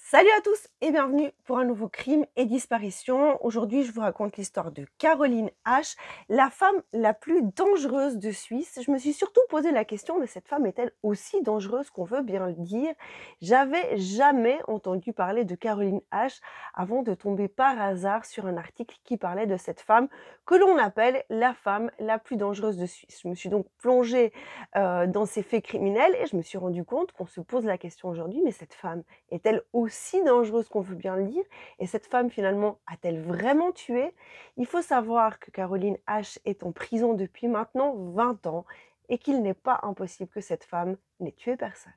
Salut à tous et bienvenue pour un nouveau crime et disparition. Aujourd'hui, je vous raconte l'histoire de Caroline H., la femme la plus dangereuse de Suisse. Je me suis surtout posé la question, mais cette femme est-elle aussi dangereuse qu'on veut bien le dire? J'avais jamais entendu parler de Caroline H. avant de tomber par hasard sur un article qui parlait de cette femme que l'on appelle la femme la plus dangereuse de Suisse. Je me suis donc plongée dans ces faits criminels et je me suis rendu compte qu'on se pose la question aujourd'hui, mais cette femme est-elle aussi dangereuse qu'on veut bien le dire? Et cette femme, finalement, a-t-elle vraiment tué? Il faut savoir que Caroline H. est en prison depuis maintenant 20 ans et qu'il n'est pas impossible que cette femme n'ait tué personne.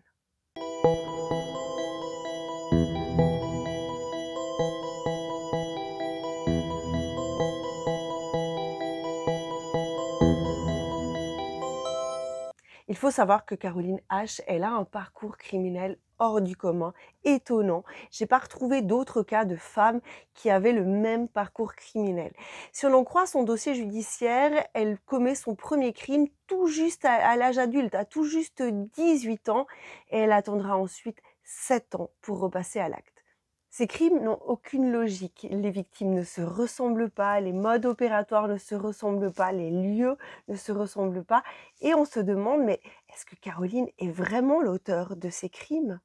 Il faut savoir que Caroline H., elle a un parcours criminel hors du commun, étonnant. J'ai pas retrouvé d'autres cas de femmes qui avaient le même parcours criminel. Si on en croit son dossier judiciaire, elle commet son premier crime tout juste à l'âge adulte, à tout juste 18 ans, et elle attendra ensuite 7 ans pour repasser à l'acte. Ces crimes n'ont aucune logique. Les victimes ne se ressemblent pas, les modes opératoires ne se ressemblent pas, les lieux ne se ressemblent pas, et on se demande, mais est-ce que Caroline est vraiment l'auteur de ces crimes?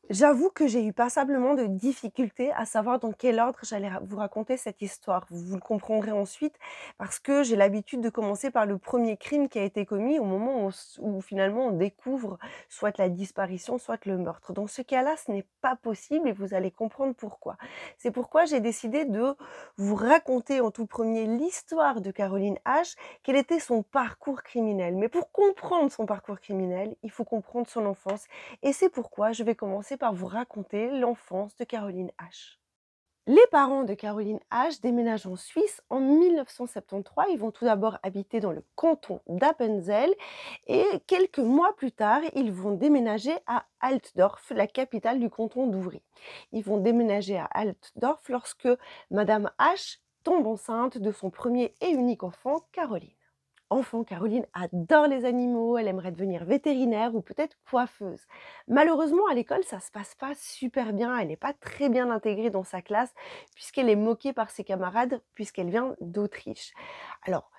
J'avoue que j'ai eu passablement de difficultés à savoir dans quel ordre j'allais vous raconter cette histoire. Vous le comprendrez ensuite parce que j'ai l'habitude de commencer par le premier crime qui a été commis au moment où finalement on découvre soit la disparition, soit le meurtre. Dans ce cas-là, ce n'est pas possible et vous allez comprendre pourquoi. C'est pourquoi j'ai décidé de vous raconter en tout premier l'histoire de Caroline H., quel était son parcours criminel. Mais pour comprendre son parcours criminel, il faut comprendre son enfance et c'est pourquoi je vais commencer par vous raconter l'enfance de Caroline H. Les parents de Caroline H. déménagent en Suisse en 1973. Ils vont tout d'abord habiter dans le canton d'Appenzell et quelques mois plus tard, ils vont déménager à Altdorf, la capitale du canton d'Ouvry. Ils vont déménager à Altdorf lorsque Madame H. tombe enceinte de son premier et unique enfant, Caroline. Enfant, Caroline adore les animaux, elle aimerait devenir vétérinaire ou peut-être coiffeuse. Malheureusement, à l'école, ça se passe pas super bien, elle n'est pas très bien intégrée dans sa classe puisqu'elle est moquée par ses camarades puisqu'elle vient d'Autriche. Alors,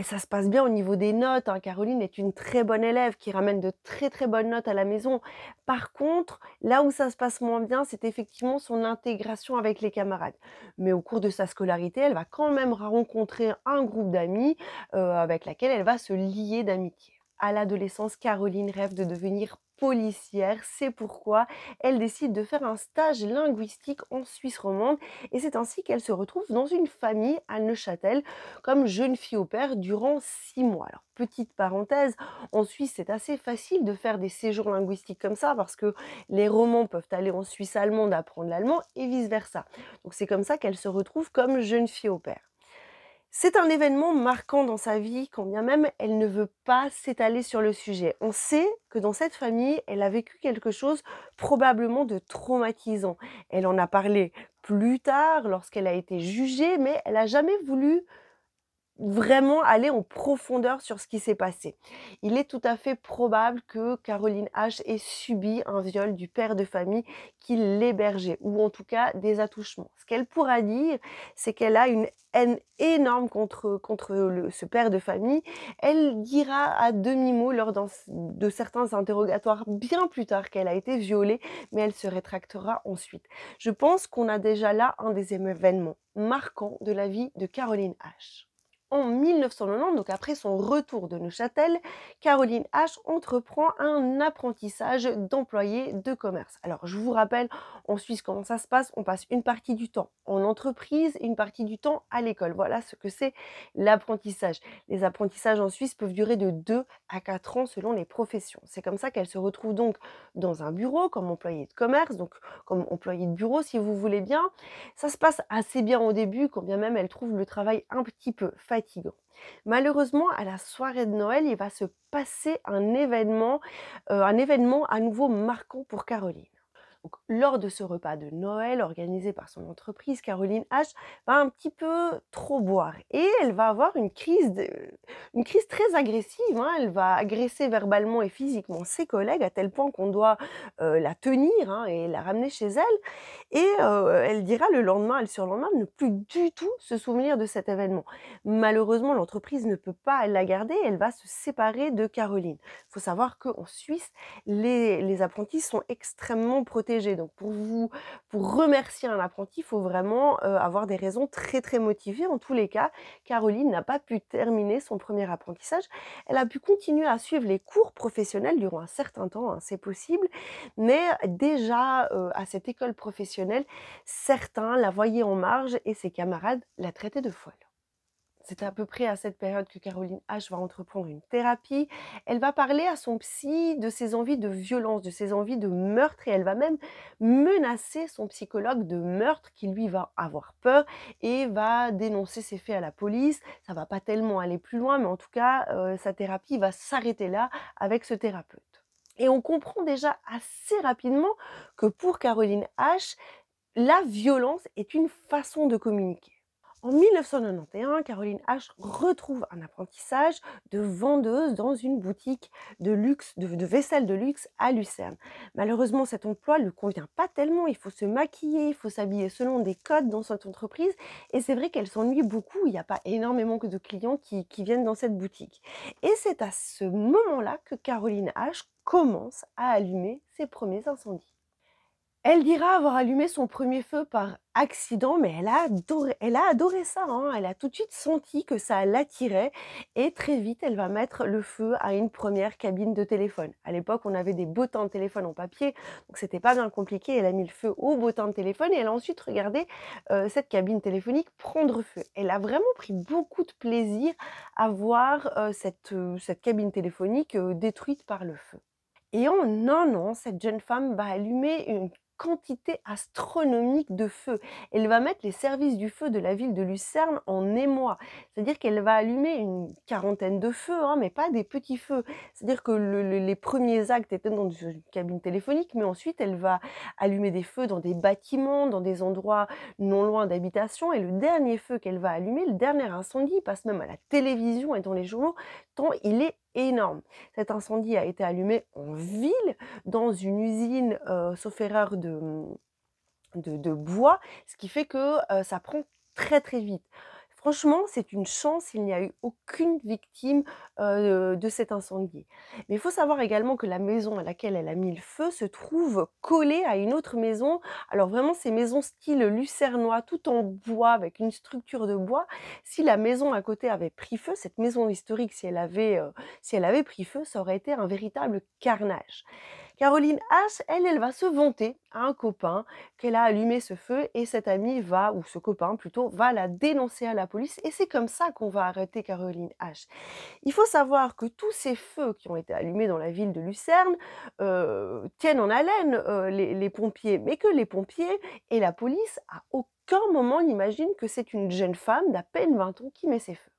ça se passe bien au niveau des notes, hein. Caroline est une très bonne élève qui ramène de très très bonnes notes à la maison. Par contre, là où ça se passe moins bien, c'est effectivement son intégration avec les camarades. Mais au cours de sa scolarité, elle va quand même rencontrer un groupe d'amis avec laquelle elle va se lier d'amitié. À l'adolescence, Caroline rêve de devenir policière, c'est pourquoi elle décide de faire un stage linguistique en Suisse romande et c'est ainsi qu'elle se retrouve dans une famille à Neuchâtel comme jeune fille au pair durant 6 mois. Alors, petite parenthèse, en Suisse, c'est assez facile de faire des séjours linguistiques comme ça parce que les romans peuvent aller en Suisse allemande apprendre l'allemand et vice-versa. Donc, c'est comme ça qu'elle se retrouve comme jeune fille au pair. C'est un événement marquant dans sa vie, quand bien même elle ne veut pas s'étaler sur le sujet. On sait que dans cette famille, elle a vécu quelque chose probablement de traumatisant. Elle en a parlé plus tard lorsqu'elle a été jugée, mais elle n'a jamais voulu vraiment aller en profondeur sur ce qui s'est passé. Il est tout à fait probable que Caroline H. ait subi un viol du père de famille qui l'hébergeait, ou en tout cas des attouchements. Ce qu'elle pourra dire, c'est qu'elle a une haine énorme contre ce père de famille. Elle dira à demi-mot de certains interrogatoires bien plus tard qu'elle a été violée, mais elle se rétractera ensuite. Je pense qu'on a déjà là un des événements marquants de la vie de Caroline H. En 1990, donc après son retour de Neuchâtel, Caroline H. entreprend un apprentissage d'employé de commerce. Alors, je vous rappelle, en Suisse, comment ça se passe? On passe une partie du temps en entreprise, une partie du temps à l'école. Voilà ce que c'est l'apprentissage. Les apprentissages en Suisse peuvent durer de 2 à 4 ans selon les professions. C'est comme ça qu'elle se retrouve donc dans un bureau comme employée de commerce, donc comme employée de bureau si vous voulez bien. Ça se passe assez bien au début, quand bien même elle trouve le travail un petit peu fatigant. Malheureusement, à la soirée de Noël, il va se passer un événement à nouveau marquant pour Caroline. Donc, lors de ce repas de Noël organisé par son entreprise, Caroline H va un petit peu trop boire et elle va avoir une crise très agressive, hein. Elle va agresser verbalement et physiquement ses collègues à tel point qu'on doit la tenir, hein, et la ramener chez elle. Et elle dira le lendemain et le surlendemain ne plus du tout se souvenir de cet événement. Malheureusement, l'entreprise ne peut pas la garder, elle va se séparer de Caroline. Il faut savoir qu'en Suisse, les apprentis sont extrêmement protégés. Donc pour remercier un apprenti, il faut vraiment avoir des raisons très très motivées. En tous les cas, Caroline n'a pas pu terminer son premier apprentissage. Elle a pu continuer à suivre les cours professionnels durant un certain temps, hein, c'est possible, mais déjà à cette école professionnelle, certains la voyaient en marge et ses camarades la traitaient de folle. C'est à peu près à cette période que Caroline H va entreprendre une thérapie. Elle va parler à son psy de ses envies de violence, de ses envies de meurtre et elle va même menacer son psychologue de meurtre qui lui va avoir peur et va dénoncer ces faits à la police. Ça va pas tellement aller plus loin, mais en tout cas, sa thérapie va s'arrêter là avec ce thérapeute. Et on comprend déjà assez rapidement que pour Caroline H, la violence est une façon de communiquer. En 1991, Caroline H retrouve un apprentissage de vendeuse dans une boutique de luxe, de vaisselle de luxe à Lucerne. Malheureusement, cet emploi ne lui convient pas tellement. Il faut se maquiller, il faut s'habiller selon des codes dans cette entreprise. Et c'est vrai qu'elle s'ennuie beaucoup. Il n'y a pas énormément de clients qui viennent dans cette boutique. Et c'est à ce moment-là que Caroline H commence à allumer ses premiers incendies. Elle dira avoir allumé son premier feu par accident, mais elle a adoré ça, hein. Elle a tout de suite senti que ça l'attirait et très vite, elle va mettre le feu à une première cabine de téléphone. À l'époque, on avait des bottins de téléphone en papier, donc c'était pas bien compliqué. Elle a mis le feu au bottin de téléphone et elle a ensuite regardé cette cabine téléphonique prendre feu. Elle a vraiment pris beaucoup de plaisir à voir cette cabine téléphonique détruite par le feu. Et en un an, cette jeune femme va allumer une quantité astronomique de feux. Elle va mettre les services du feu de la ville de Lucerne en émoi. C'est-à-dire qu'elle va allumer une quarantaine de feux, hein, mais pas des petits feux. C'est-à-dire que les premiers actes étaient dans une cabine téléphonique, mais ensuite elle va allumer des feux dans des bâtiments, dans des endroits non loin d'habitations. Et le dernier feu qu'elle va allumer, le dernier incendie, il passe même à la télévision et dans les journaux, tant il est énorme. Cet incendie a été allumé en ville, dans une usine, sauf erreur de bois, ce qui fait que, ça prend très, très vite. Franchement, c'est une chance, il n'y a eu aucune victime, de cet incendie. Mais il faut savoir également que la maison à laquelle elle a mis le feu se trouve collée à une autre maison. Alors vraiment, ces maisons style lucernois, tout en bois, avec une structure de bois. Si la maison à côté avait pris feu, cette maison historique, si elle avait pris feu, ça aurait été un véritable carnage. Caroline H, elle va se vanter à un copain qu'elle a allumé ce feu et cet ami va, ou ce copain plutôt, va la dénoncer à la police et c'est comme ça qu'on va arrêter Caroline H. Il faut savoir que tous ces feux qui ont été allumés dans la ville de Lucerne tiennent en haleine les pompiers, mais que les pompiers et la police à aucun moment n'imaginent que c'est une jeune femme d'à peine 20 ans qui met ces feux.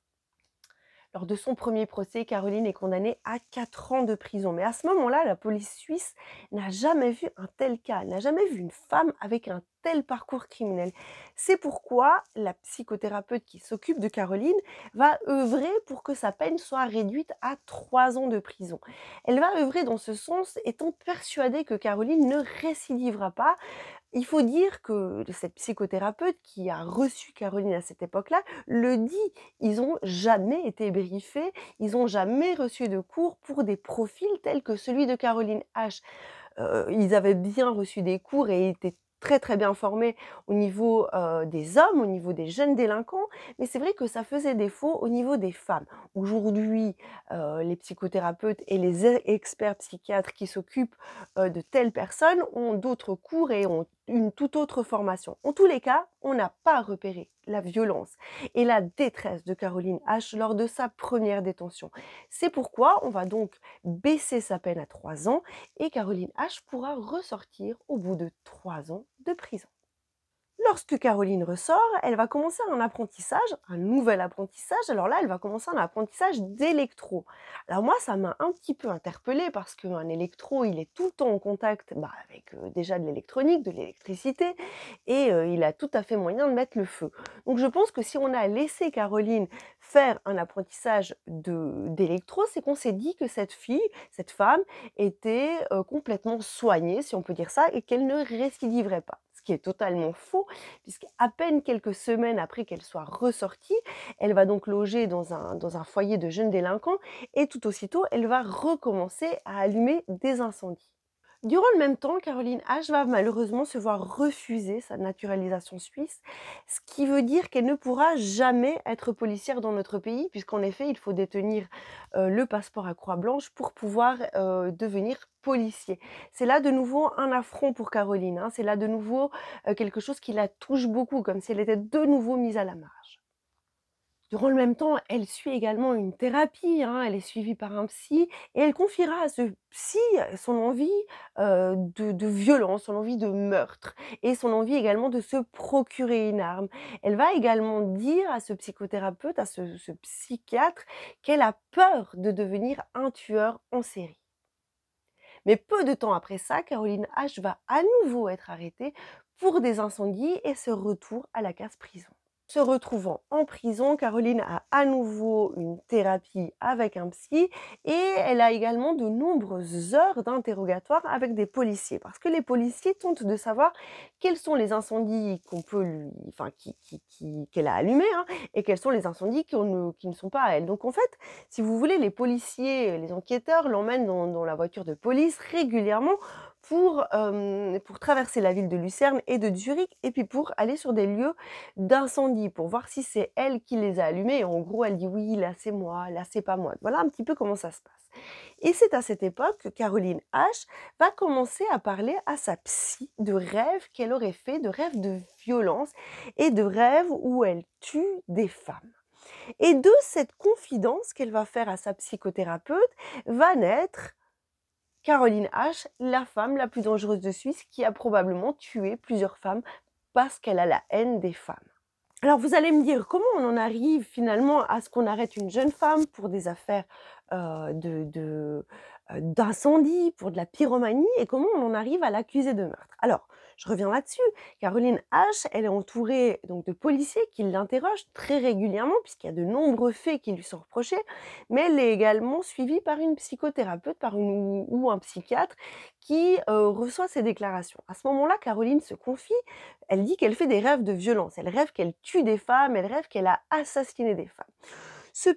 Lors de son premier procès, Caroline est condamnée à 4 ans de prison. Mais à ce moment-là, la police suisse n'a jamais vu un tel cas, elle n'a jamais vu une femme avec un tel parcours criminel. C'est pourquoi la psychothérapeute qui s'occupe de Caroline va œuvrer pour que sa peine soit réduite à 3 ans de prison. Elle va œuvrer dans ce sens, étant persuadée que Caroline ne récidivera pas. Il faut dire que cette psychothérapeute qui a reçu Caroline à cette époque-là le dit, ils ont jamais été briefés, ils n'ont jamais reçu de cours pour des profils tels que celui de Caroline H. Ils avaient bien reçu des cours et étaient très, très bien formés au niveau, des hommes, au niveau des jeunes délinquants, mais c'est vrai que ça faisait défaut au niveau des femmes. Aujourd'hui, les psychothérapeutes et les experts psychiatres qui s'occupent, de telles personnes ont d'autres cours et ont une toute autre formation. En tous les cas, on n'a pas repéré la violence et la détresse de Caroline H lors de sa première détention. C'est pourquoi on va donc baisser sa peine à 3 ans et Caroline H pourra ressortir au bout de 3 ans de prison. Lorsque Caroline ressort, elle va commencer un apprentissage, un nouvel apprentissage. Alors là, elle va commencer un apprentissage d'électro. Alors moi, ça m'a un petit peu interpellée parce qu'un électro, il est tout le temps en contact avec déjà de l'électronique, de l'électricité, et il a tout à fait moyen de mettre le feu. Donc je pense que si on a laissé Caroline faire un apprentissage d'électro, c'est qu'on s'est dit que cette fille, cette femme, était complètement soignée, si on peut dire ça, et qu'elle ne récidiverait pas. Ce qui est totalement faux, puisqu'à peine quelques semaines après qu'elle soit ressortie, elle va donc loger dans un foyer de jeunes délinquants et tout aussitôt, elle va recommencer à allumer des incendies. Durant le même temps, Caroline H va malheureusement se voir refuser sa naturalisation suisse, ce qui veut dire qu'elle ne pourra jamais être policière dans notre pays, puisqu'en effet, il faut détenir le passeport à croix blanche pour pouvoir devenir policier. C'est là de nouveau un affront pour Caroline, hein. C'est là de nouveau quelque chose qui la touche beaucoup, comme si elle était de nouveau mise à la marge. Durant le même temps, elle suit également une thérapie, hein, elle est suivie par un psy et elle confiera à ce psy son envie, de violence, son envie de meurtre et son envie également de se procurer une arme. Elle va également dire à ce psychothérapeute, à ce psychiatre, qu'elle a peur de devenir un tueur en série. Mais peu de temps après ça, Caroline H va à nouveau être arrêtée pour des incendies et ce retour à la case prison. Se retrouvant en prison, Caroline a à nouveau une thérapie avec un psy et elle a également de nombreuses heures d'interrogatoire avec des policiers. Parce que les policiers tentent de savoir quels sont les incendies qu'on peut lui, enfin, qu'elle a allumés, hein, et quels sont les incendies qui ne sont pas à elle. Donc en fait, si vous voulez, les policiers, les enquêteurs l'emmènent dans la voiture de police régulièrement pour traverser la ville de Lucerne et de Zurich et puis pour aller sur des lieux d'incendie pour voir si c'est elle qui les a allumés et en gros elle dit: «Oui, là c'est moi, là c'est pas moi». Voilà un petit peu comment ça se passe et c'est à cette époque que Caroline H va commencer à parler à sa psy de rêves qu'elle aurait fait, de rêves de violence et de rêves où elle tue des femmes. Et de cette confidence qu'elle va faire à sa psychothérapeute va naître Caroline H, la femme la plus dangereuse de Suisse qui a probablement tué plusieurs femmes parce qu'elle a la haine des femmes. Alors vous allez me dire, comment on en arrive finalement à ce qu'on arrête une jeune femme pour des affaires d'incendie, pour de la pyromanie, et comment on en arrive à l'accuser de meurtre? Alors, je reviens là-dessus. Caroline H, elle est entourée donc de policiers qui l'interrogent très régulièrement, puisqu'il y a de nombreux faits qui lui sont reprochés, mais elle est également suivie par une psychothérapeute ou un psychiatre qui reçoit ses déclarations. À ce moment-là, Caroline se confie, elle dit qu'elle fait des rêves de violence, elle rêve qu'elle tue des femmes, elle rêve qu'elle a assassiné des femmes. Ce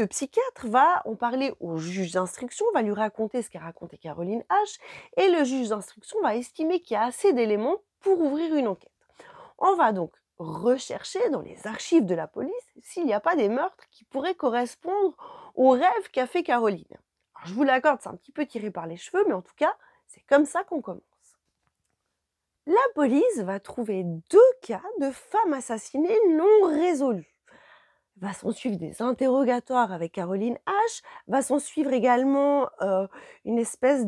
psychiatre va en parler au juge d'instruction, va lui raconter ce qu'a raconté Caroline H. Et le juge d'instruction va estimer qu'il y a assez d'éléments pour ouvrir une enquête. On va donc rechercher dans les archives de la police s'il n'y a pas des meurtres qui pourraient correspondre au rêve qu'a fait Caroline. Alors, je vous l'accorde, c'est un petit peu tiré par les cheveux, mais en tout cas, c'est comme ça qu'on commence. La police va trouver 2 cas de femmes assassinées non résolus. Va s'en suivre des interrogatoires avec Caroline H, va s'en suivre également, une espèce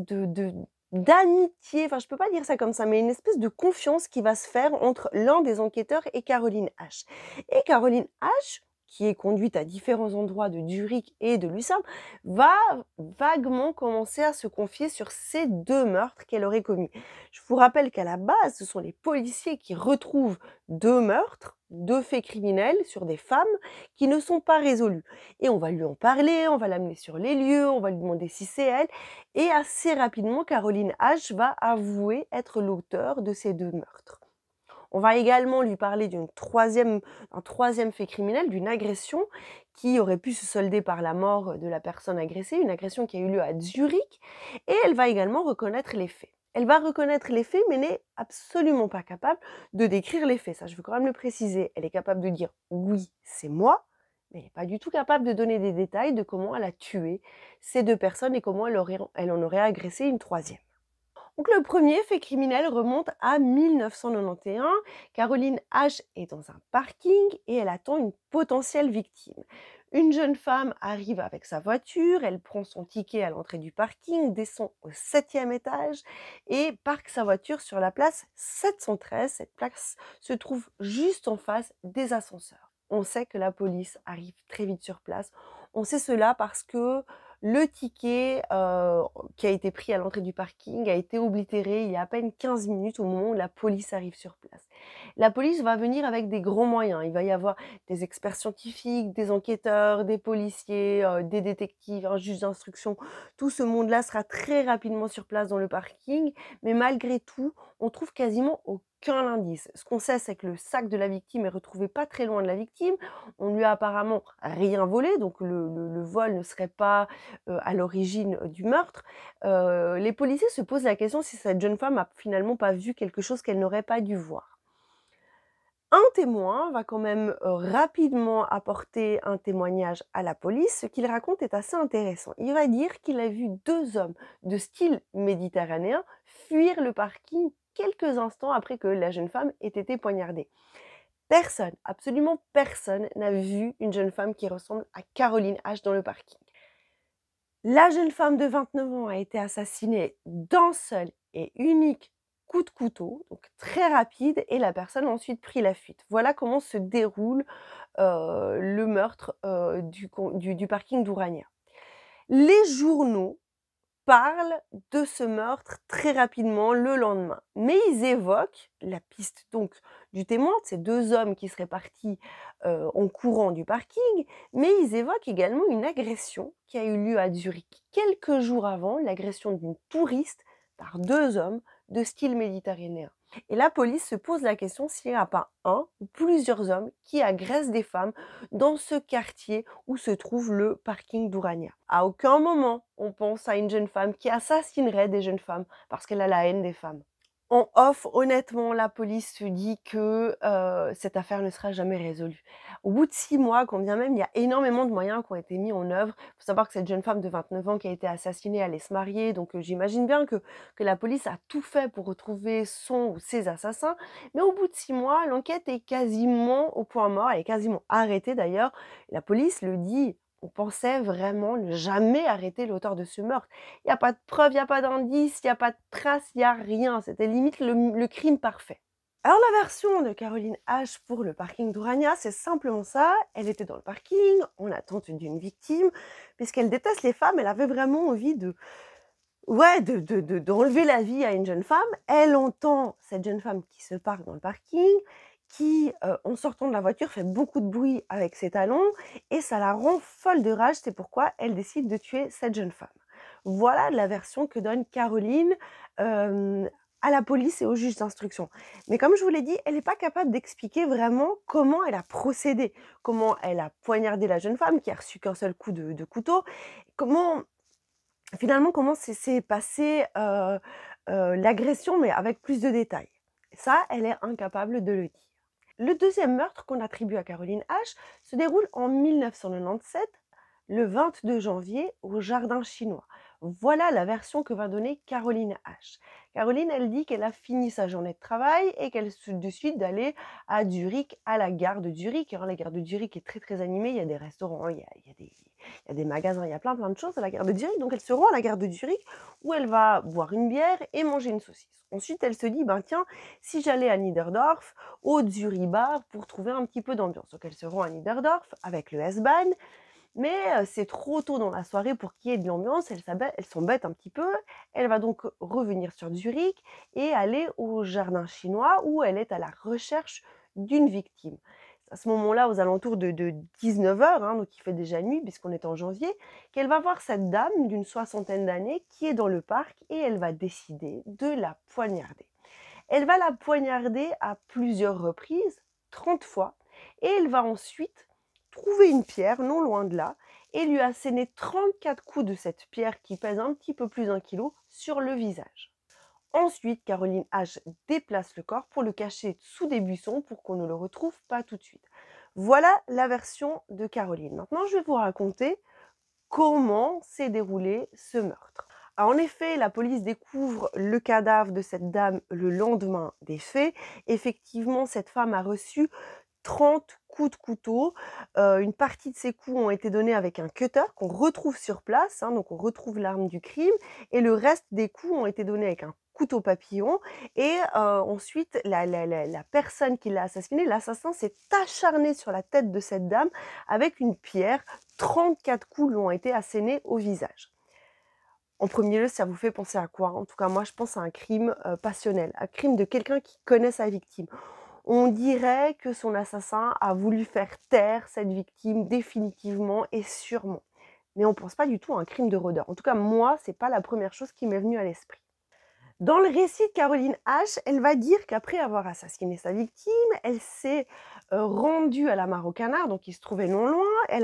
d'amitié, enfin je peux pas dire ça comme ça, mais une espèce de confiance qui va se faire entre l'un des enquêteurs et Caroline H. Et Caroline H, qui est conduite à différents endroits de Zurich et de Lucerne, va vaguement commencer à se confier sur ces 2 meurtres qu'elle aurait commis. Je vous rappelle qu'à la base, ce sont les policiers qui retrouvent 2 meurtres, 2 faits criminels sur des femmes qui ne sont pas résolus. Et on va lui en parler, on va l'amener sur les lieux, on va lui demander si c'est elle. Et assez rapidement, Caroline H va avouer être l'auteur de ces 2 meurtres. On va également lui parler d'un troisième fait criminel, d'une agression qui aurait pu se solder par la mort de la personne agressée, une agression qui a eu lieu à Zurich, et elle va également reconnaître les faits. Elle va reconnaître les faits, mais n'est absolument pas capable de décrire les faits. Ça, je veux quand même le préciser. Elle est capable de dire oui, c'est moi, mais elle n'est pas du tout capable de donner des détails de comment elle a tué ces 2 personnes et comment elle en aurait agressé une troisième. Donc le premier fait criminel remonte à 1991. Caroline H est dans un parking et elle attend une potentielle victime. Une jeune femme arrive avec sa voiture, elle prend son ticket à l'entrée du parking, descend au 7e étage et parque sa voiture sur la place 713. Cette place se trouve juste en face des ascenseurs. On sait que la police arrive très vite sur place. On sait cela parce que le ticket qui a été pris à l'entrée du parking a été oblitéré il y a à peine 15 minutes au moment où la police arrive sur place. La police va venir avec des gros moyens. Il va y avoir des experts scientifiques, des enquêteurs, des policiers, des détectives, un juge d'instruction. Tout ce monde-là sera très rapidement sur place dans le parking, mais malgré tout, on trouve quasiment aucun indice. Ce qu'on sait, c'est que le sac de la victime est retrouvé pas très loin de la victime. On lui a apparemment rien volé, donc le vol ne serait pas à l'origine du meurtre. Les policiers se posent la question si cette jeune femme a finalement pas vu quelque chose qu'elle n'aurait pas dû voir. Un témoin va quand même rapidement apporter un témoignage à la police. Ce qu'il raconte est assez intéressant. Il va dire qu'il a vu 2 hommes de style méditerranéen fuir le parking quelques instants après que la jeune femme ait été poignardée. Personne, absolument personne n'a vu une jeune femme qui ressemble à Caroline H dans le parking. La jeune femme de 29 ans a été assassinée d'un seul et unique coup de couteau, donc très rapide, et la personne a ensuite pris la fuite. Voilà comment se déroule le meurtre du parking d'Ourania. Les journaux parlent de ce meurtre très rapidement le lendemain, mais ils évoquent la piste donc du témoin, de ces 2 hommes qui seraient partis en courant du parking, mais ils évoquent également une agression qui a eu lieu à Zurich quelques jours avant, l'agression d'une touriste par 2 hommes de style méditerranéen. Et la police se pose la question s'il n'y a pas un ou plusieurs hommes qui agressent des femmes dans ce quartier où se trouve le parking d'Ourania. À aucun moment on pense à une jeune femme qui assassinerait des jeunes femmes parce qu'elle a la haine des femmes. En off, honnêtement, la police se dit que cette affaire ne sera jamais résolue. Au bout de 6 mois, quand bien même il y a énormément de moyens qui ont été mis en œuvre, il faut savoir que cette jeune femme de 29 ans qui a été assassinée allait se marier, donc j'imagine bien que la police a tout fait pour retrouver son ou ses assassins. Mais au bout de 6 mois, l'enquête est quasiment au point mort, elle est quasiment arrêtée d'ailleurs. La police le dit, on pensait vraiment ne jamais arrêter l'auteur de ce meurtre. Il y a pas de preuves, il y a pas d'indices, il y a pas de traces, il y a rien. C'était limite le crime parfait. Alors la version de Caroline H pour le parking d'Ourania, c'est simplement ça. Elle était dans le parking, en attente d'une victime, puisqu'elle déteste les femmes, elle avait vraiment envie d'enlever la vie à une jeune femme. Elle entend cette jeune femme qui se parque dans le parking, qui, en sortant de la voiture, fait beaucoup de bruit avec ses talons et ça la rend folle de rage. C'est pourquoi elle décide de tuer cette jeune femme. Voilà la version que donne Caroline, à la police et au juge d'instruction. Mais comme je vous l'ai dit, elle n'est pas capable d'expliquer vraiment comment elle a procédé, comment elle a poignardé la jeune femme qui a reçu qu'un seul coup de couteau, comment finalement, comment s'est passée, l'agression, mais avec plus de détails. Ça, elle est incapable de le dire. Le 2e meurtre qu'on attribue à Caroline H se déroule en 1997, le 22 janvier, au Jardin chinois. Voilà la version que va donner Caroline H. Caroline, elle dit qu'elle a fini sa journée de travail et qu'elle décide d'aller à Zurich, à la gare de Zurich. La gare de Zurich est très très animée, il y a des restaurants, il y a des magasins, il y a plein de choses à la gare de Zurich. Donc elle se rend à la gare de Zurich où elle va boire une bière et manger une saucisse. Ensuite, elle se dit, ben tiens, si j'allais à Niederdorf, au Zurich Bar, pour trouver un petit peu d'ambiance. Donc elle se rend à Niederdorf avec le S-Bahn, mais c'est trop tôt dans la soirée pour qu'il y ait de l'ambiance, elle s'embête un petit peu. Elle va donc revenir sur Zurich et aller au Jardin chinois où elle est à la recherche d'une victime. À ce moment-là, aux alentours de 19h, hein, donc il fait déjà nuit puisqu'on est en janvier, qu'elle va voir cette dame d'une 60aine d'années qui est dans le parc et elle va décider de la poignarder. Elle va la poignarder à plusieurs reprises, 30 fois, et elle va ensuite trouver une pierre non loin de là et lui asséner 34 coups de cette pierre qui pèse un petit peu plus d'1 kilo sur le visage. Ensuite, Caroline H déplace le corps pour le cacher sous des buissons pour qu'on ne le retrouve pas tout de suite. Voilà la version de Caroline. Maintenant, je vais vous raconter comment s'est déroulé ce meurtre. Alors, en effet, la police découvre le cadavre de cette dame le lendemain des faits. Effectivement, cette femme a reçu 30 coups de couteau. Une partie de ces coups ont été donnés avec un cutter qu'on retrouve sur place, hein, donc on retrouve l'arme du crime et le reste des coups ont été donnés avec un couteau papillon et ensuite la personne qui l'a assassiné, l'assassin s'est acharné sur la tête de cette dame avec une pierre. 34 coups lui ont été assénés au visage. En premier lieu, ça vous fait penser à quoi? En tout cas, moi, je pense à un crime, passionnel, un crime de quelqu'un qui connaît sa victime. On dirait que son assassin a voulu faire taire cette victime définitivement et sûrement. Mais on pense pas du tout à un crime de rôdeur. En tout cas, moi, c'est pas la première chose qui m'est venue à l'esprit. Dans le récit de Caroline H, elle va dire qu'après avoir assassiné sa victime, elle s'est, rendue à la mare aux canards, donc qui se trouvait non loin. Elle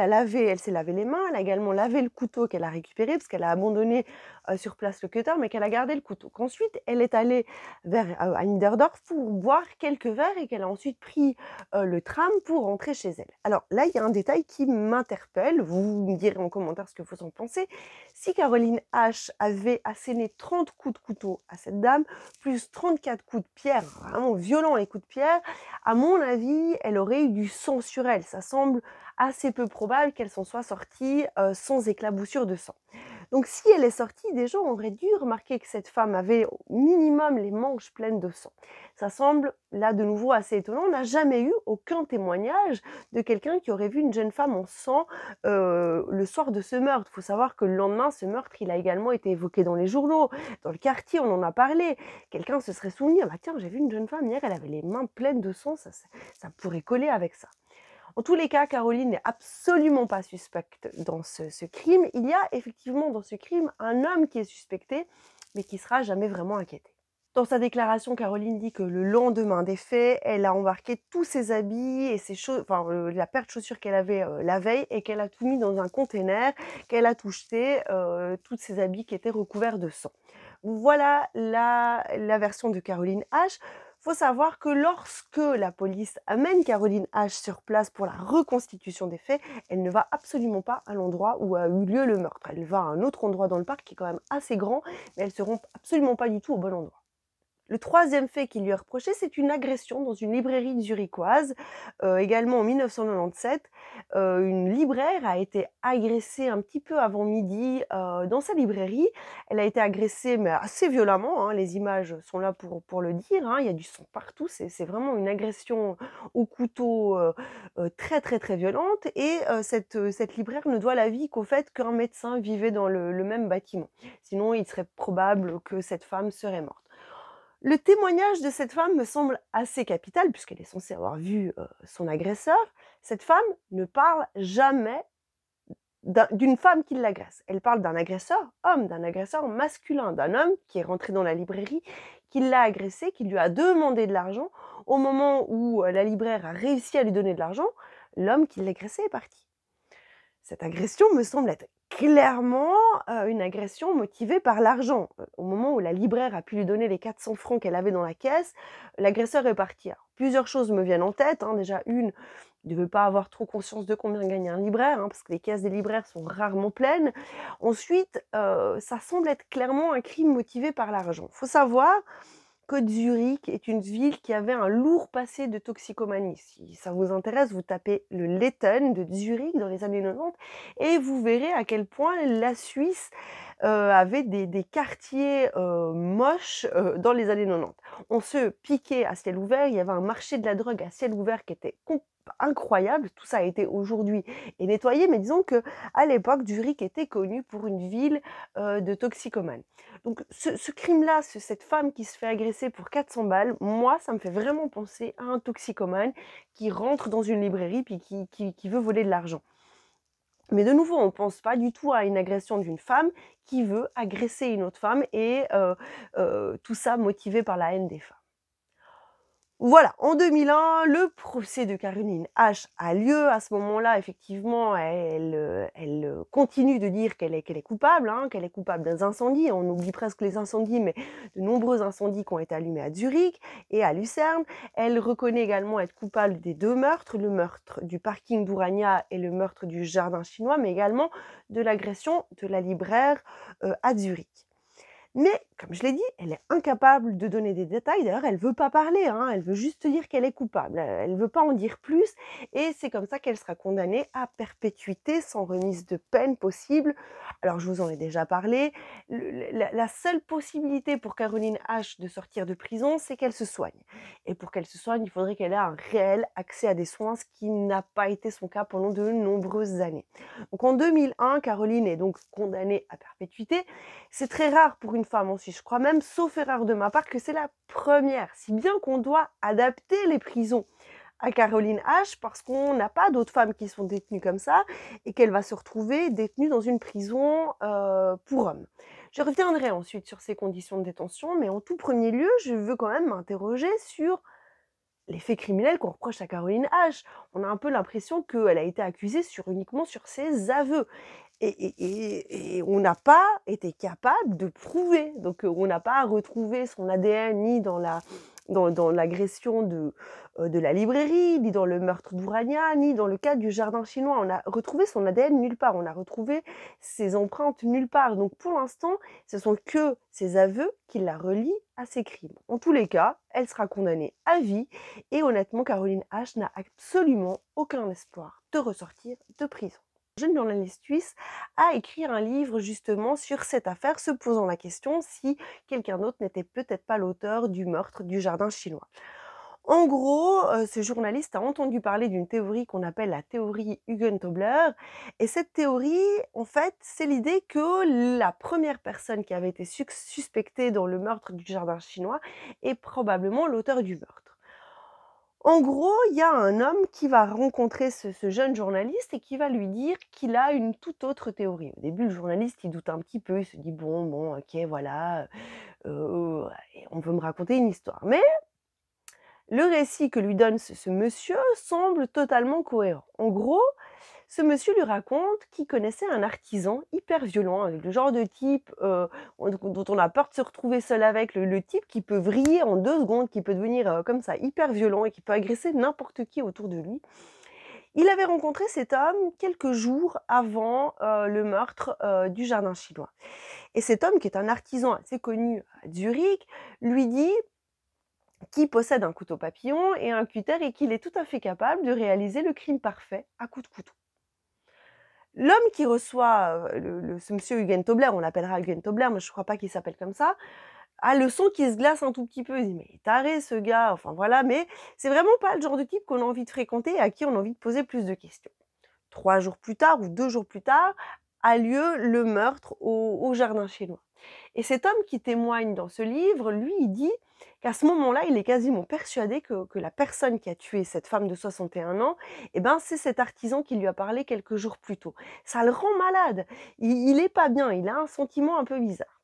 s'est lavé les mains, elle a également lavé le couteau qu'elle a récupéré parce qu'elle a abandonné, sur place le cutter, mais qu'elle a gardé le couteau. Qu'ensuite, elle est allée vers, à Niederdorf pour boire quelques verres et qu'elle a ensuite pris, le tram pour rentrer chez elle. Alors là, il y a un détail qui m'interpelle, vous me direz en commentaire ce que vous en pensez. Si Caroline H avait asséné 30 coups de couteau à cette dame, plus 34 coups de pierre, vraiment violents les coups de pierre, à mon avis, elle aurait eu du sang sur elle. Ça semble assez peu probable qu'elle s'en soit sortie sans éclaboussure de sang. Donc si elle est sortie, des gens auraient dû remarquer que cette femme avait au minimum les manches pleines de sang. Ça semble là de nouveau assez étonnant. On n'a jamais eu aucun témoignage de quelqu'un qui aurait vu une jeune femme en sang le soir de ce meurtre. Il faut savoir que le lendemain, ce meurtre, il a également été évoqué dans les journaux, dans le quartier, on en a parlé. Quelqu'un se serait souvenu, ah bah tiens, j'ai vu une jeune femme hier, elle avait les mains pleines de sang, ça pourrait coller avec ça. En tous les cas, Caroline n'est absolument pas suspecte dans ce crime. Il y a effectivement dans ce crime un homme qui est suspecté, mais qui sera jamais vraiment inquiété. Dans sa déclaration, Caroline dit que le lendemain des faits, elle a embarqué tous ses habits et ses choses, enfin la paire de chaussures qu'elle avait la veille et qu'elle a tout mis dans un container, qu'elle a touché tous ses habits qui étaient recouverts de sang. Voilà la version de Caroline H. Faut savoir que lorsque la police amène Caroline H sur place pour la reconstitution des faits, elle ne va absolument pas à l'endroit où a eu lieu le meurtre. Elle va à un autre endroit dans le parc qui est quand même assez grand, mais elle se rend absolument pas du tout au bon endroit. Le troisième fait qui lui est reproché, c'est une agression dans une librairie zurichoise, également en 1997. Une libraire a été agressée un petit peu avant midi, dans sa librairie. Elle a été agressée, mais assez violemment, hein, les images sont là pour le dire, hein, il y a du sang partout, c'est vraiment une agression au couteau, très, très, très violente et cette libraire ne doit la vie qu'au fait qu'un médecin vivait dans le même bâtiment. Sinon, il serait probable que cette femme serait morte. Le témoignage de cette femme me semble assez capital puisqu'elle est censée avoir vu, son agresseur. Cette femme ne parle jamais d'une femme qui l'agresse. Elle parle d'un agresseur homme, d'un agresseur masculin, d'un homme qui est rentré dans la librairie, qui l'a agressée, qui lui a demandé de l'argent. Au moment où, la libraire a réussi à lui donner de l'argent, l'homme qui l'agressait est parti. Cette agression me semble être clairement, une agression motivée par l'argent. Au moment où la libraire a pu lui donner les 400 francs qu'elle avait dans la caisse, l'agresseur est parti. Alors, plusieurs choses me viennent en tête, hein. Déjà une, il ne devait pas avoir trop conscience de combien gagne un libraire, hein, parce que les caisses des libraires sont rarement pleines. Ensuite, ça semble être clairement un crime motivé par l'argent. Faut savoir que Zurich est une ville qui avait un lourd passé de toxicomanie. Si ça vous intéresse, vous tapez le Letten de Zurich dans les années 90 et vous verrez à quel point la Suisse avait des quartiers moches dans les années 90. On se piquait à ciel ouvert, il y avait un marché de la drogue à ciel ouvert qui était incroyable. Tout ça a été aujourd'hui et nettoyé, mais disons que à l'époque, Zurich était connu pour une ville de toxicomanes. Donc ce crime-là, cette femme qui se fait agresser pour 400 balles, moi, ça me fait vraiment penser à un toxicomane qui rentre dans une librairie puis qui veut voler de l'argent. Mais de nouveau, on ne pense pas du tout à une agression d'une femme qui veut agresser une autre femme et tout ça motivé par la haine des femmes. Voilà, en 2001, le procès de Caroline H a lieu. À ce moment-là, effectivement, elle continue de dire qu'elle est coupable, hein, qu'elle est coupable des incendies. On oublie presque les incendies, mais de nombreux incendies qui ont été allumés à Zurich et à Lucerne. Elle reconnaît également être coupable des deux meurtres, le meurtre du parking d'Urania et le meurtre du jardin chinois, mais également de l'agression de la libraire à Zurich. Mais comme je l'ai dit, elle est incapable de donner des détails. D'ailleurs, elle veut pas parler, hein, elle veut juste dire qu'elle est coupable. Elle veut pas en dire plus et c'est comme ça qu'elle sera condamnée à perpétuité sans remise de peine possible. Alors, je vous en ai déjà parlé. La seule possibilité pour Caroline H de sortir de prison, c'est qu'elle se soigne. Et pour qu'elle se soigne, il faudrait qu'elle ait un réel accès à des soins, ce qui n'a pas été son cas pendant de nombreuses années. Donc en 2001, Caroline est donc condamnée à perpétuité. C'est très rare pour une femme en Suisse. Je crois même, sauf erreur de ma part, que c'est la première. Si bien qu'on doit adapter les prisons à Caroline H parce qu'on n'a pas d'autres femmes qui sont détenues comme ça et qu'elle va se retrouver détenue dans une prison pour hommes. Je reviendrai ensuite sur ces conditions de détention, mais en tout premier lieu, je veux quand même m'interroger sur les faits criminels qu'on reproche à Caroline H. On a un peu l'impression qu'elle a été accusée uniquement sur ses aveux. Et on n'a pas été capable de prouver. Donc, on n'a pas retrouvé son ADN ni dans l'agression de la librairie, ni dans le meurtre d'Ourania, ni dans le cas du jardin chinois. On a retrouvé son ADN nulle part. On a retrouvé ses empreintes nulle part. Donc, pour l'instant, ce sont que ses aveux qui la relient à ses crimes. En tous les cas, elle sera condamnée à vie. Et honnêtement, Caroline H n'a absolument aucun espoir de ressortir de prison. Un jeune journaliste suisse a écrit un livre justement sur cette affaire, se posant la question si quelqu'un d'autre n'était peut-être pas l'auteur du meurtre du jardin chinois. En gros, ce journaliste a entendu parler d'une théorie qu'on appelle la théorie Hugentobler. Et cette théorie, en fait, c'est l'idée que la première personne qui avait été suspectée dans le meurtre du jardin chinois est probablement l'auteur du meurtre. En gros, il y a un homme qui va rencontrer ce jeune journaliste et qui va lui dire qu'il a une toute autre théorie. Au début, le journaliste, il doute un petit peu, il se dit: «Bon, OK, voilà, on veut me raconter une histoire». Mais le récit que lui donne ce monsieur semble totalement cohérent. En gros, ce monsieur lui raconte qu'il connaissait un artisan hyper violent, avec le genre de type dont on a peur de se retrouver seul avec, le type qui peut vriller en 2 secondes, qui peut devenir comme ça hyper violent et qui peut agresser n'importe qui autour de lui. Il avait rencontré cet homme quelques jours avant le meurtre du jardin chinois. Et cet homme, qui est un artisan assez connu à Zurich, lui dit qu'il possède un couteau papillon et un cutter et qu'il est tout à fait capable de réaliser le crime parfait à coups de couteau. L'homme qui reçoit ce monsieur Hugentobler, on l'appellera Hugentobler, mais je ne crois pas qu'il s'appelle comme ça, a le sang qui se glace un tout petit peu. Il dit: «Mais il est taré ce gars», enfin voilà, mais c'est vraiment pas le genre de type qu'on a envie de fréquenter et à qui on a envie de poser plus de questions. 3 jours plus tard ou 2 jours plus tard a lieu le meurtre au jardin chinois. Et cet homme qui témoigne dans ce livre, lui, il dit qu'à ce moment-là, il est quasiment persuadé que la personne qui a tué cette femme de 61 ans, eh ben, c'est cet artisan qui lui a parlé quelques jours plus tôt. Ça le rend malade. Il est pas bien, il a un sentiment un peu bizarre.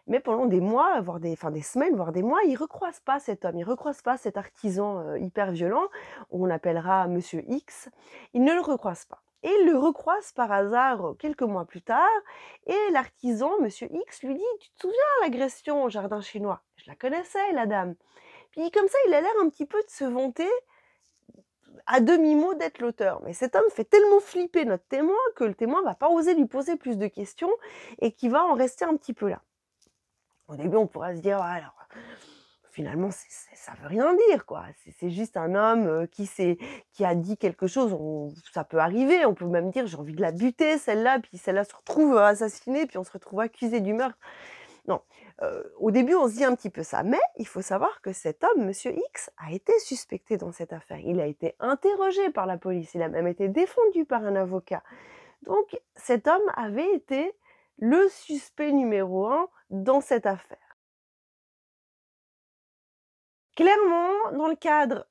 Mais pendant des mois, voire des semaines, voire des mois, il recroise pas cet homme, il recroise pas cet artisan hyper violent, on appellera Monsieur X. Il ne le recroise pas. Et il le recroise par hasard quelques mois plus tard, et l'artisan, Monsieur X, lui dit: «Tu te souviens l'agression au jardin chinois? Je la connaissais, la dame». Puis comme ça, il a l'air un petit peu de se vanter à demi-mot d'être l'auteur. Mais cet homme fait tellement flipper notre témoin que le témoin va pas oser lui poser plus de questions et qu'il va en rester un petit peu là. Au début, on pourra se dire: «Ah alors, finalement, ça veut rien dire, quoi. C'est juste un homme, qui a dit quelque chose, ça peut arriver. On peut même dire: "J'ai envie de la buter celle-là", puis celle-là se retrouve assassinée, puis on se retrouve accusé du meurtre». Non, au début, on se dit un petit peu ça. Mais il faut savoir que cet homme, Monsieur X, a été suspecté dans cette affaire. Il a été interrogé par la police, il a même été défendu par un avocat. Donc cet homme avait été le suspect numéro 1 dans cette affaire. Clairement, dans le cadre,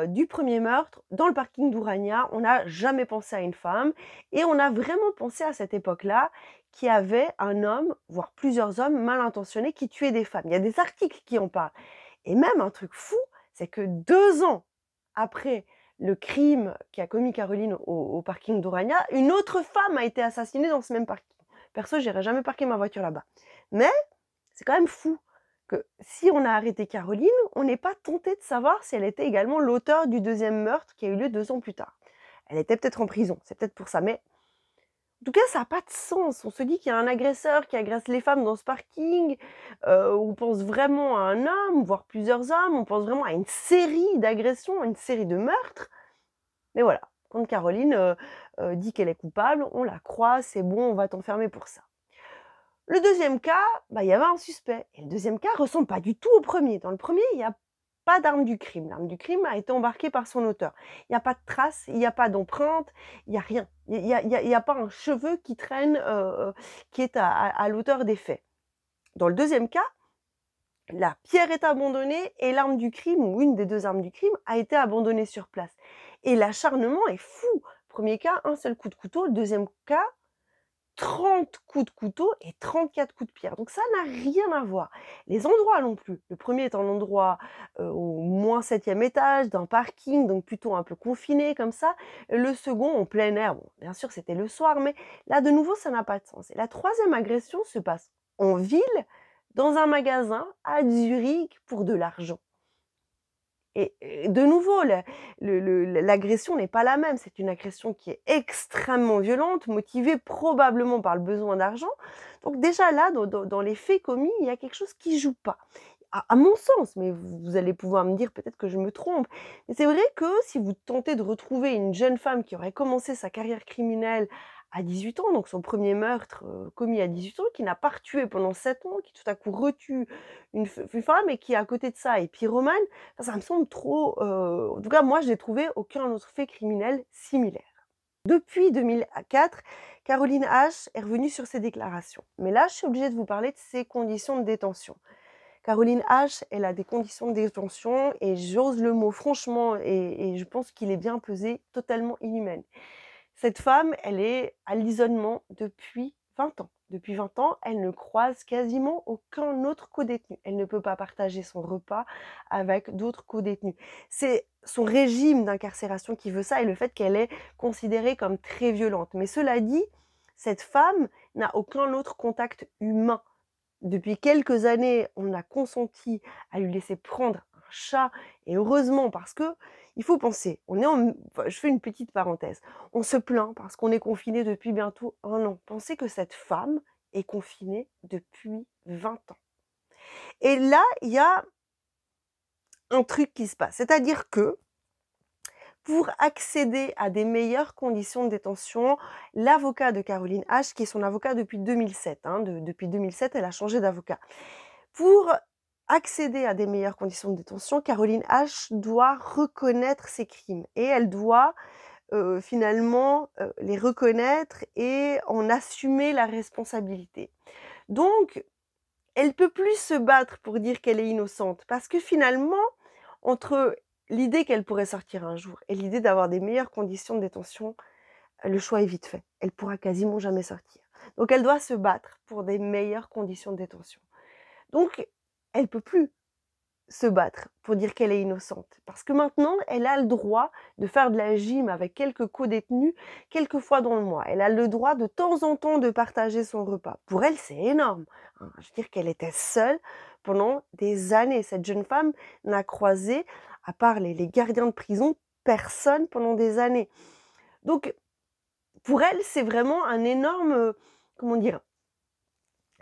du premier meurtre, dans le parking d'Ourania, on n'a jamais pensé à une femme et on a vraiment pensé à cette époque-là qu'il y avait un homme, voire plusieurs hommes mal intentionnés qui tuaient des femmes. Il y a des articles qui en parlent et même un truc fou, c'est que 2 ans après le crime qu'a commis Caroline au parking d'Ourania, une autre femme a été assassinée dans ce même parking. Perso, j'irai jamais parquer ma voiture là-bas. Mais c'est quand même fou que si on a arrêté Caroline, on n'est pas tenté de savoir si elle était également l'auteur du 2e meurtre qui a eu lieu 2 ans plus tard. Elle était peut-être en prison, c'est peut-être pour ça, mais En tout cas, ça n'a pas de sens. On se dit qu'il y a un agresseur qui agresse les femmes dans ce parking, on pense vraiment à un homme, voire plusieurs hommes, on pense vraiment à une série d'agressions, une série de meurtres. Mais voilà, quand Caroline, dit qu'elle est coupable, on la croit, c'est bon, on va t'enfermer pour ça. Le deuxième cas, bah, il y avait un suspect et le deuxième cas ressemble pas du tout au premier. Dans le premier, il y a pas d'arme du crime. L'arme du crime a été embarquée par son auteur. Il y a pas de traces, il y a pas d'empreinte, il y a rien. Il y a pas un cheveu qui traîne, qui est à l'auteur des faits. Dans le deuxième cas, la pierre est abandonnée et l'arme du crime ou une des 2 armes du crime a été abandonnée sur place et l'acharnement est fou. Premier cas, un seul coup de couteau, le deuxième cas, 30 coups de couteau et 34 coups de pierre. Donc ça n'a rien à voir. Les endroits non plus. Le premier est un endroit, au moins 7e étage, d'un parking, donc plutôt un peu confiné comme ça. Le second en plein air. Bon, bien sûr, c'était le soir, mais là, de nouveau, ça n'a pas de sens. Et la troisième agression se passe en ville, dans un magasin à Zurich pour de l'argent. Et de nouveau, l'agression n'est pas la même. C'est une agression qui est extrêmement violente, motivée probablement par le besoin d'argent. Donc déjà là, dans les faits commis, il y a quelque chose qui joue pas. À mon sens, mais vous allez pouvoir me dire peut-être que je me trompe. Mais c'est vrai que si vous tentez de retrouver une jeune femme qui aurait commencé sa carrière criminelle à 18 ans, donc son premier meurtre commis à 18 ans, qui n'a pas retué pendant 7 ans, qui tout à coup retue une femme et qui à côté de ça est pyromane, ça me semble trop, en tout cas moi j'ai trouvé aucun autre fait criminel similaire. Depuis 2004, Caroline H est revenue sur ses déclarations. Mais là, je suis obligée de vous parler de ses conditions de détention. Caroline H, elle a des conditions de détention et j'ose le mot franchement et je pense qu'il est bien pesé, totalement inhumaine. Cette femme, elle est à l'isolement depuis 20 ans. Depuis 20 ans, elle ne croise quasiment aucun autre codétenu. Elle ne peut pas partager son repas avec d'autres codétenus. C'est son régime d'incarcération qui veut ça et le fait qu'elle est considérée comme très violente. Mais cela dit, cette femme n'a aucun autre contact humain. Depuis quelques années, on a consenti à lui laisser prendre un chat et heureusement parce que il faut penser, enfin, je fais une petite parenthèse, on se plaint parce qu'on est confiné depuis bientôt 1 an. Pensez que cette femme est confinée depuis 20 ans. Et là, il y a un truc qui se passe, c'est-à-dire que pour accéder à des meilleures conditions de détention, l'avocat de Caroline H, qui est son avocat depuis 2007, depuis 2007, elle a changé d'avocat. Pour accéder à des meilleures conditions de détention, Caroline H doit reconnaître ses crimes et elle doit, finalement, les reconnaître et en assumer la responsabilité. Donc, elle peut plus se battre pour dire qu'elle est innocente parce que finalement, entre l'idée qu'elle pourrait sortir un jour et l'idée d'avoir des meilleures conditions de détention, le choix est vite fait. Elle pourra quasiment jamais sortir. Donc elle doit se battre pour des meilleures conditions de détention. Donc, elle peut plus se battre pour dire qu'elle est innocente. Parce que maintenant, elle a le droit de faire de la gym avec quelques codétenus quelques fois dans le mois. Elle a le droit de temps en temps de partager son repas. Pour elle, c'est énorme. Je veux dire qu'elle était seule pendant des années. Cette jeune femme n'a croisé, à part les gardiens de prison, personne pendant des années. Donc, pour elle, c'est vraiment un énorme, comment dire,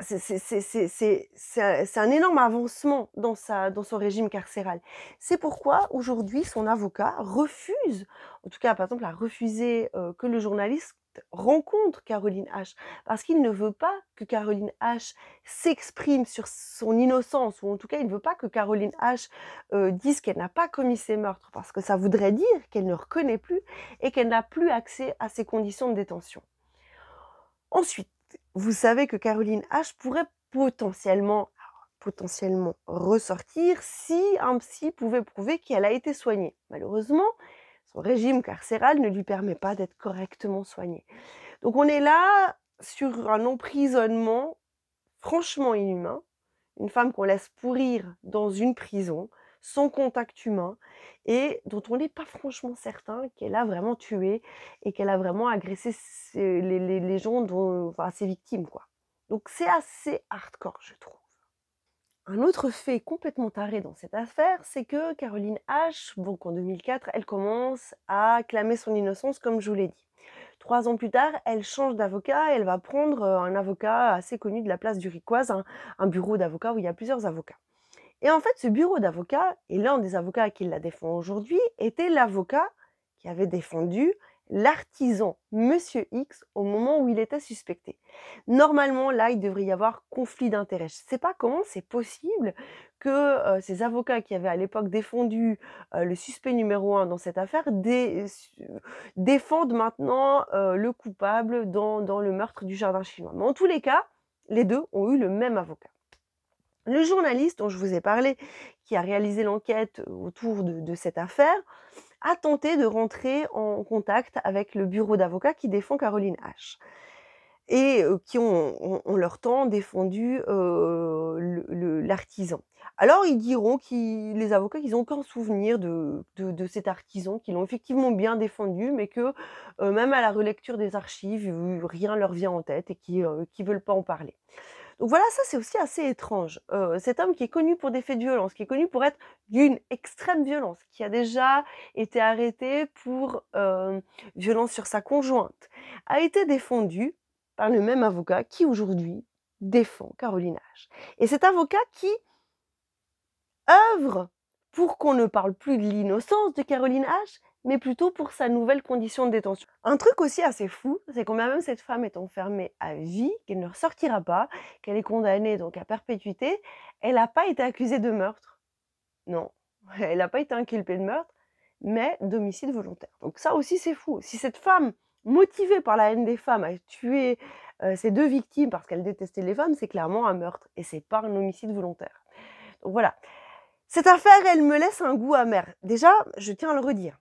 c'est un énorme avancement dans son régime carcéral. C'est pourquoi aujourd'hui son avocat refuse, en tout cas par exemple a refusé, que le journaliste rencontre Caroline H. Parce qu'il ne veut pas que Caroline H s'exprime sur son innocence ou en tout cas il ne veut pas que Caroline H, dise qu'elle n'a pas commis ces meurtres parce que ça voudrait dire qu'elle ne reconnaît plus et qu'elle n'a plus accès à ces conditions de détention. Ensuite, vous savez que Caroline H pourrait potentiellement ressortir si un psy pouvait prouver qu'elle a été soignée. Malheureusement, son régime carcéral ne lui permet pas d'être correctement soignée. Donc on est là sur un emprisonnement franchement inhumain, une femme qu'on laisse pourrir dans une prison, sans contact humain, et dont on n'est pas franchement certain qu'elle a vraiment tué et qu'elle a vraiment agressé les gens enfin ses victimes, quoi. Donc c'est assez hardcore, je trouve. Un autre fait complètement taré dans cette affaire, c'est que Caroline H, donc en 2004, elle commence à clamer son innocence comme je vous l'ai dit. 3 ans plus tard, elle change d'avocat et elle va prendre, un avocat assez connu de la place du Ricoise, un bureau d'avocats où il y a plusieurs avocats. Et en fait, ce bureau d'avocats et l'un des avocats qui la défend aujourd'hui était l'avocat qui avait défendu l'artisan Monsieur X au moment où il était suspecté. Normalement, là, il devrait y avoir conflit d'intérêts. Je ne sais pas comment c'est possible que ces avocats qui avaient à l'époque défendu le suspect numéro un dans cette affaire défendent maintenant le coupable dans le meurtre du jardin chinois. Mais en tous les cas, les deux ont eu le même avocat. Le journaliste dont je vous ai parlé, qui a réalisé l'enquête autour de cette affaire, a tenté de rentrer en contact avec le bureau d'avocats qui défend Caroline H. Et qui ont leur temps défendu l'artisan. Alors ils diront les avocats qu'ils n'ont aucun souvenir de cet artisan, qu'ils l'ont effectivement bien défendu, mais que même à la relecture des archives, rien leur vient en tête et qui veulent pas en parler. Donc voilà, ça c'est aussi assez étrange. Cet homme qui est connu pour des faits de violence, qui est connu pour être d'une extrême violence, qui a déjà été arrêté pour violence sur sa conjointe, a été défendu par le même avocat qui aujourd'hui défend Caroline H. Et cet avocat qui œuvre pour qu'on ne parle plus de l'innocence de Caroline H, mais plutôt pour sa nouvelle condition de détention. Un truc aussi assez fou, c'est quand même cette femme est enfermée à vie, qu'elle ne ressortira pas, qu'elle est condamnée donc à perpétuité, elle n'a pas été accusée de meurtre. Non, elle n'a pas été inculpée de meurtre, mais d'homicide volontaire. Donc ça aussi c'est fou. Si cette femme, motivée par la haine des femmes, a tué ses deux victimes parce qu'elle détestait les femmes, c'est clairement un meurtre et c'est pas un homicide volontaire. Donc voilà. Cette affaire, elle me laisse un goût amer. Déjà, je tiens à le redire.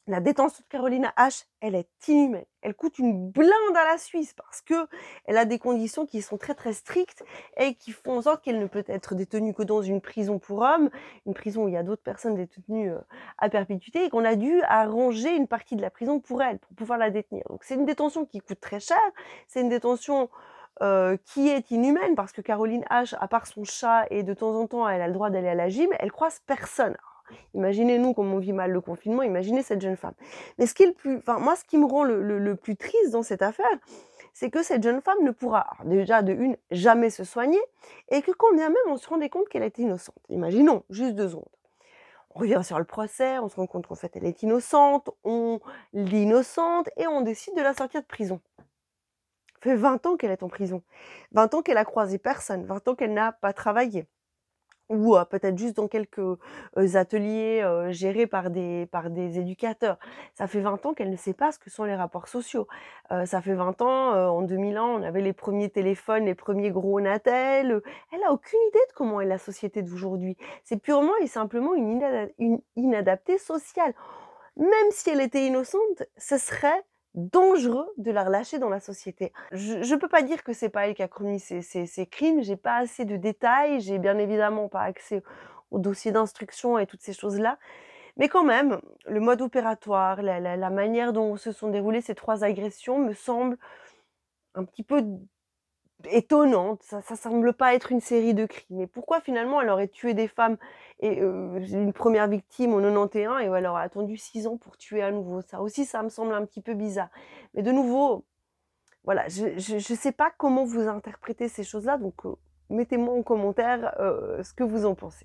La détention de Caroline H, elle est inhumaine. Elle coûte une blinde à la Suisse parce que elle a des conditions qui sont très très strictes et qui font en sorte qu'elle ne peut être détenue que dans une prison pour hommes, une prison où il y a d'autres personnes détenues à perpétuité et qu'on a dû arranger une partie de la prison pour elle, pour pouvoir la détenir. Donc c'est une détention qui coûte très cher, c'est une détention qui est inhumaine parce que Caroline H, à part son chat et de temps en temps elle a le droit d'aller à la gym, elle croise personne. Imaginez-nous comme on vit mal le confinement, imaginez cette jeune femme. Mais ce qui est moi, ce qui me rend le plus triste dans cette affaire, c'est que cette jeune femme ne pourra, déjà de une, jamais se soigner, et que quand bien même on se rendait compte qu'elle était innocente. Imaginons, juste 2 secondes. On revient sur le procès, on se rend compte qu'en fait elle est innocente, on l'innocente, et on décide de la sortir de prison. Ça fait 20 ans qu'elle est en prison, 20 ans qu'elle a croisé personne, 20 ans qu'elle n'a pas travaillé. Ou peut-être juste dans quelques ateliers gérés par des éducateurs. Ça fait 20 ans qu'elle ne sait pas ce que sont les rapports sociaux. Ça fait 20 ans, en 2001, on avait les premiers téléphones, les premiers gros Natel. Elle a aucune idée de comment est la société d'aujourd'hui. C'est purement et simplement une inadaptée sociale. Même si elle était innocente, ce serait dangereux de la relâcher dans la société. Je peux pas dire que c'est pas elle qui a commis ces crimes, j'ai pas assez de détails, j'ai bien évidemment pas accès au dossier d'instruction et toutes ces choses-là. Mais quand même, le mode opératoire, la manière dont se sont déroulées ces 3 agressions me semble un petit peu étonnante, ça semble pas être une série de crimes. Mais pourquoi finalement elle aurait tué des femmes et une première victime en 91 et elle aurait attendu 6 ans pour tuer à nouveau? Ça aussi, ça me semble un petit peu bizarre. Mais de nouveau, voilà, je sais pas comment vous interprétez ces choses-là, donc mettez-moi en commentaire ce que vous en pensez.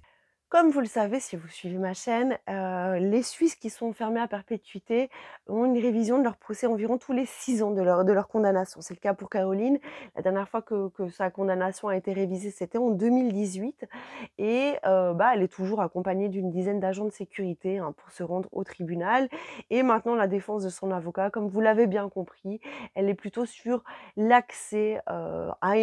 Comme vous le savez, si vous suivez ma chaîne, les Suisses qui sont enfermés à perpétuité ont une révision de leur procès environ tous les 6 ans de leur condamnation. C'est le cas pour Caroline. La dernière fois que sa condamnation a été révisée, c'était en 2018 et elle est toujours accompagnée d'une dizaine d'agents de sécurité, hein, pour se rendre au tribunal et maintenant la défense de son avocat, comme vous l'avez bien compris, elle est plutôt sur l'accès, à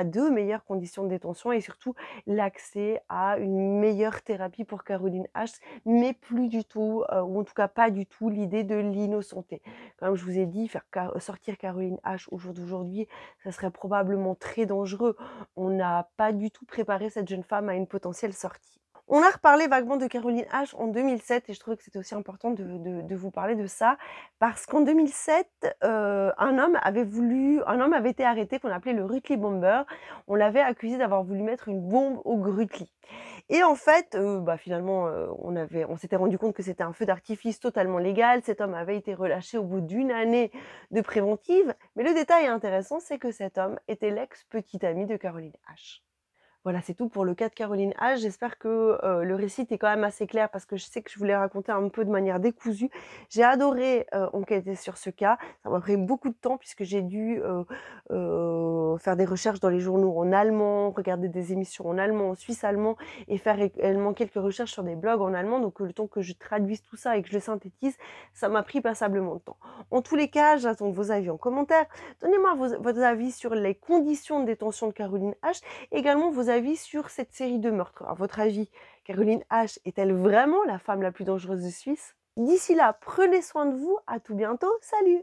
2 meilleures conditions de détention et surtout l'accès à une meilleure thérapie pour Caroline H, mais plus du tout, ou en tout cas pas du tout l'idée de l'innocenter. Comme je vous ai dit, faire sortir Caroline H au jour d'aujourd'hui, ça serait probablement très dangereux. On n'a pas du tout préparé cette jeune femme à une potentielle sortie. On a reparlé vaguement de Caroline H en 2007 et je trouvais que c'était aussi important de vous parler de ça parce qu'en 2007, un homme avait été arrêté qu'on appelait le Rutli Bomber. On l'avait accusé d'avoir voulu mettre une bombe au Grutli et en fait, finalement, on s'était rendu compte que c'était un feu d'artifice totalement légal. Cet homme avait été relâché au bout d'une année de préventive, mais le détail intéressant, c'est que cet homme était l'ex-petit ami de Caroline H. Voilà, c'est tout pour le cas de Caroline H. J'espère que, le récit était quand même assez clair parce que je sais que je vous l'ai raconté un peu de manière décousue. J'ai adoré, enquêter sur ce cas. Ça m'a pris beaucoup de temps puisque j'ai dû, faire des recherches dans les journaux en allemand, regarder des émissions en allemand, en suisse allemand et faire également quelques recherches sur des blogs en allemand. Donc, le temps que je traduise tout ça et que je le synthétise, ça m'a pris passablement de temps. En tous les cas, j'attends vos avis en commentaire. Donnez-moi vos avis sur les conditions de détention de Caroline H. Également vos avis sur cette série de meurtres. À votre avis, Caroline H est-elle vraiment la femme la plus dangereuse de Suisse? D'ici là, prenez soin de vous, à tout bientôt, salut!